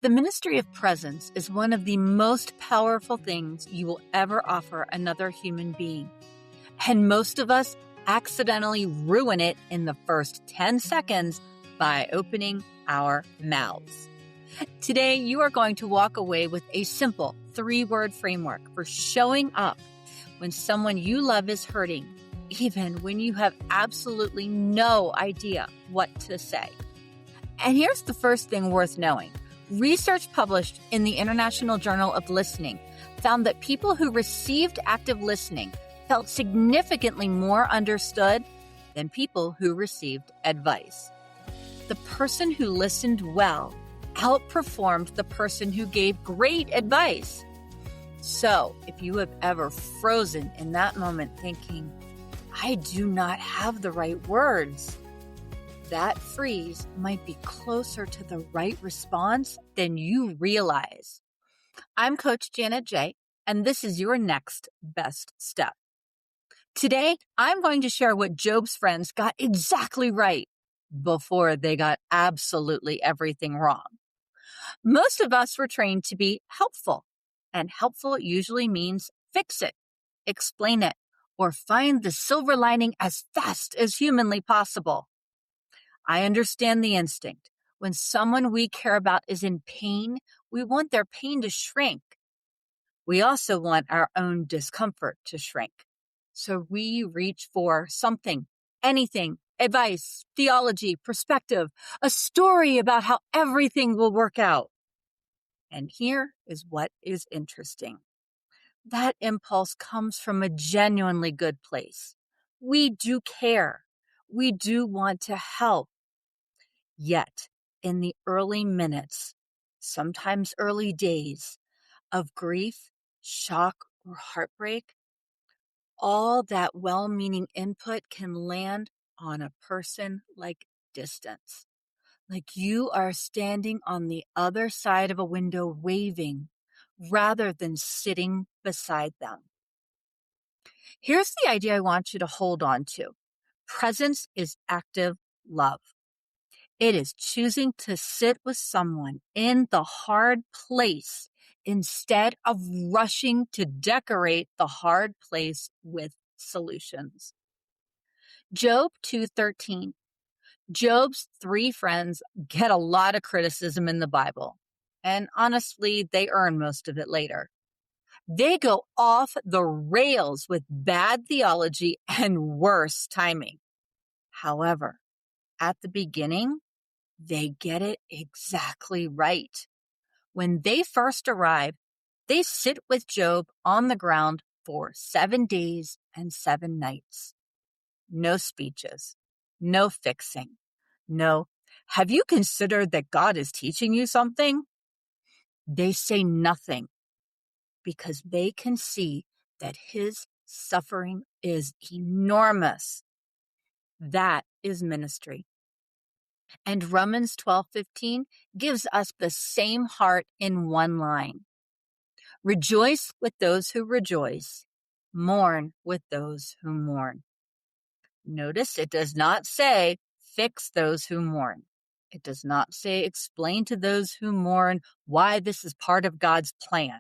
The ministry of presence is one of the most powerful things you will ever offer another human being. And most of us accidentally ruin it in the first 10 seconds by opening our mouths. Today, you are going to walk away with a simple 3-word framework for showing up when someone you love is hurting, even when you have absolutely no idea what to say. And here's the first thing worth knowing. Research published in the International Journal of Listening found that people who received active listening felt significantly more understood than people who received advice. The person who listened well outperformed the person who gave great advice. So, if you have ever frozen in that moment thinking, I do not have the right words, that freeze might be closer to the right response than you realize. I'm Coach Janet J, and this is your next best step. Today, I'm going to share what Job's friends got exactly right before they got absolutely everything wrong. Most of us were trained to be helpful, and helpful usually means fix it, explain it, or find the silver lining as fast as humanly possible. I understand the instinct. When someone we care about is in pain, we want their pain to shrink. We also want our own discomfort to shrink. So we reach for something, anything, advice, theology, perspective, a story about how everything will work out. And here is what is interesting. That impulse comes from a genuinely good place. We do care. We do want to help. Yet, in the early minutes, sometimes early days, of grief, shock, or heartbreak, all that well-meaning input can land on a person like distance. Like you are standing on the other side of a window waving, rather than sitting beside them. Here's the idea I want you to hold on to. Presence is active love. It is choosing to sit with someone in the hard place instead of rushing to decorate the hard place with solutions. Job 2:13. Job's 3 friends get a lot of criticism in the Bible, and honestly, they earn most of it later. They go off the rails with bad theology and worse timing. However, at the beginning, they get it exactly right. When they first arrive, they sit with Job on the ground for 7 days and 7 nights. No speeches, no fixing, no, have you considered that God is teaching you something? They say nothing because they can see that his suffering is enormous. That is ministry. And Romans 12:15 gives us the same heart in one line. Rejoice with those who rejoice, mourn with those who mourn. Notice it does not say fix those who mourn. It does not say explain to those who mourn why this is part of God's plan.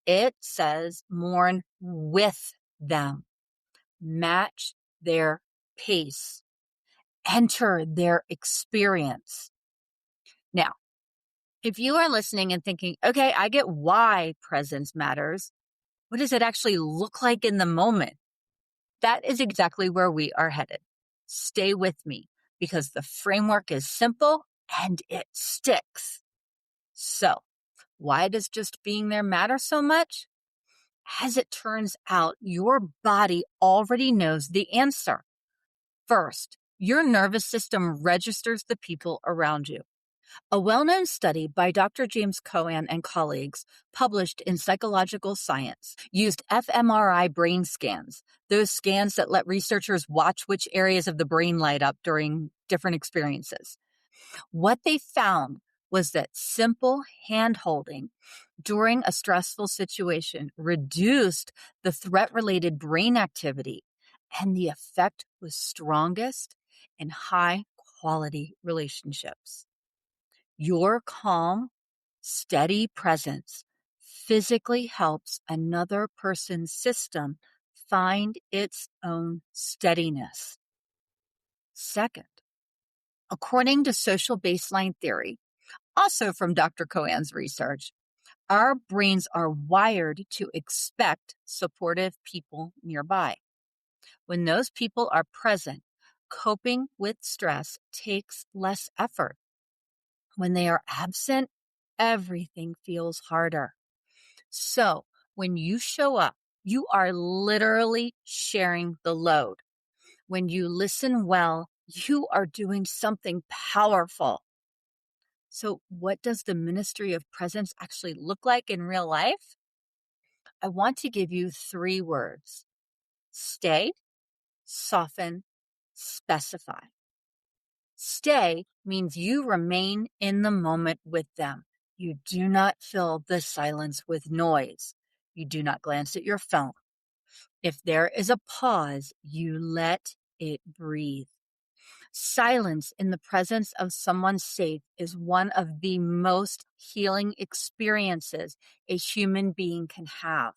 It says mourn with them. Match their pace. Enter their experience. Now, if you are listening and thinking, okay, I get why presence matters, what does it actually look like in the moment? That is exactly where we are headed. Stay with me because the framework is simple and it sticks. So, why does just being there matter so much? As it turns out, your body already knows the answer. First, your nervous system registers the people around you. A well-known study by Dr. James Cohen and colleagues, published in Psychological Science, used fMRI brain scans, those scans that let researchers watch which areas of the brain light up during different experiences. What they found was that simple hand-holding during a stressful situation reduced the threat-related brain activity, and the effect was strongest in high-quality relationships. Your calm Steady presence physically helps another person's system find its own steadiness. Second, according to social baseline theory, also from Dr. Cohen's research, our brains are wired to expect supportive people nearby. When those people are present, coping with stress takes less effort. When they are absent, everything feels harder. So when you show up, you are literally sharing the load. When you listen well, you are doing something powerful. So what does the ministry of presence actually look like in real life? I want to give you 3 words: stay, soften, specify. Stay means you remain in the moment with them. You do not fill the silence with noise. You do not glance at your phone. If there is a pause, you let it breathe. Silence in the presence of someone safe is one of the most healing experiences a human being can have.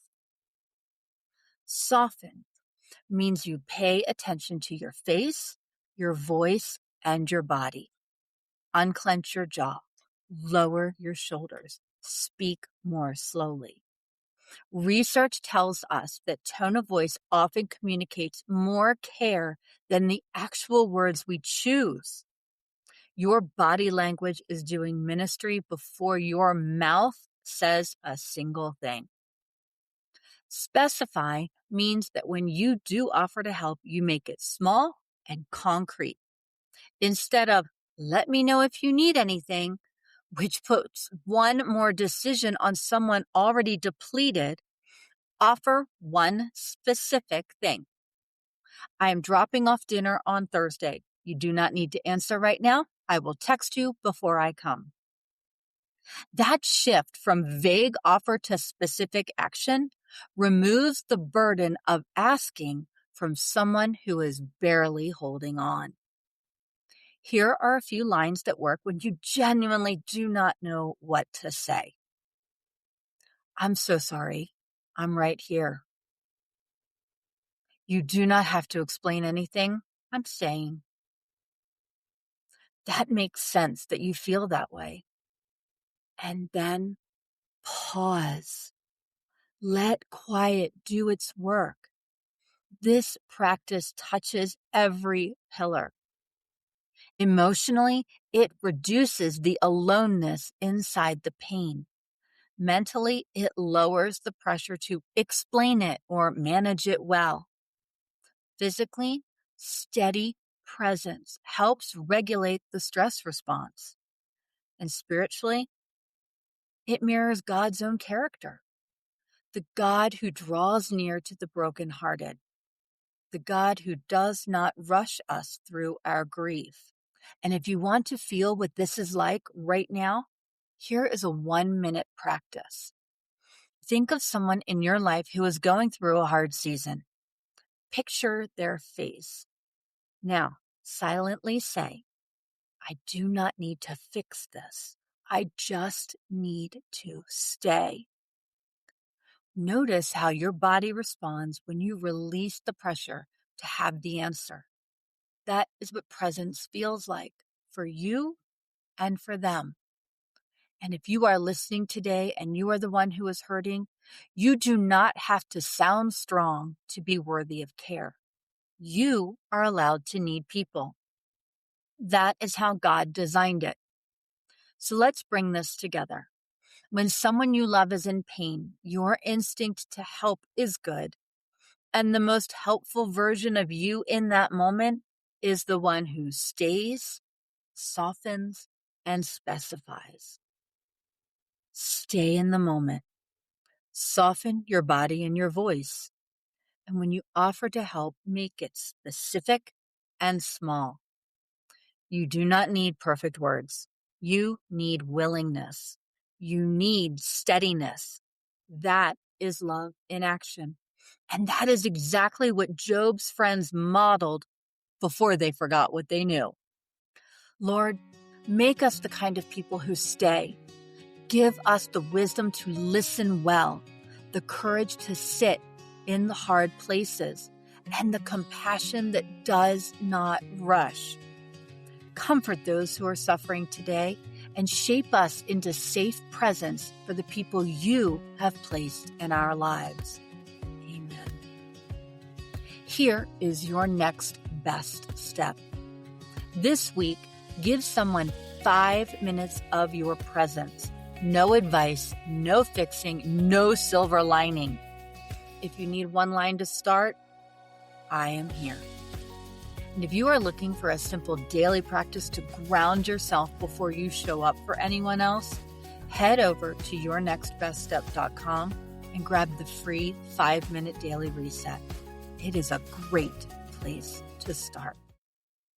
Soften means you pay attention to your face, your voice, and your body. Unclench your jaw, lower your shoulders, speak more slowly. Research tells us that tone of voice often communicates more care than the actual words we choose. Your body language is doing ministry before your mouth says a single thing. Specify means that when you do offer to help, you make it small and concrete. Instead of, let me know if you need anything, which puts one more decision on someone already depleted, offer one specific thing. I am dropping off dinner on Thursday. You do not need to answer right now. I will text you before I come. That shift from vague offer to specific action removes the burden of asking from someone who is barely holding on. Here are a few lines that work when you genuinely do not know what to say. I'm so sorry. I'm right here. You do not have to explain anything. I'm staying. That makes sense that you feel that way. And then pause. Let quiet do its work. This practice touches every pillar. Emotionally, it reduces the aloneness inside the pain. Mentally, it lowers the pressure to explain it or manage it well. Physically, steady presence helps regulate the stress response. And spiritually, it mirrors God's own character, the God who draws near to the brokenhearted, the God who does not rush us through our grief. And if you want to feel what this is like right now, here is a 1-minute practice. Think of someone in your life who is going through a hard season. Picture their face. Now, silently say, I do not need to fix this. I just need to stay. Notice how your body responds when you release the pressure to have the answer. That is what presence feels like for you and for them. And if you are listening today and you are the one who is hurting, you do not have to sound strong to be worthy of care. You are allowed to need people. That is how God designed it. So let's bring this together. When someone you love is in pain, your instinct to help is good. And the most helpful version of you in that moment is the one who stays, softens, and specifies. Stay in the moment. Soften your body and your voice. And when you offer to help, make it specific and small. You do not need perfect words. You need willingness. You need steadiness. That is love in action. And that is exactly what Job's friends modeled before they forgot what they knew. Lord, make us the kind of people who stay. Give us the wisdom to listen well, the courage to sit in the hard places, and the compassion that does not rush. Comfort those who are suffering today and shape us into safe presence for the people you have placed in our lives. Amen. Here is your next best step. This week, give someone 5 minutes of your presence. No advice, no fixing, no silver lining. If you need one line to start, I am here. And if you are looking for a simple daily practice to ground yourself before you show up for anyone else, head over to yournextbeststep.com and grab the free 5-minute daily reset. It is a great place to start.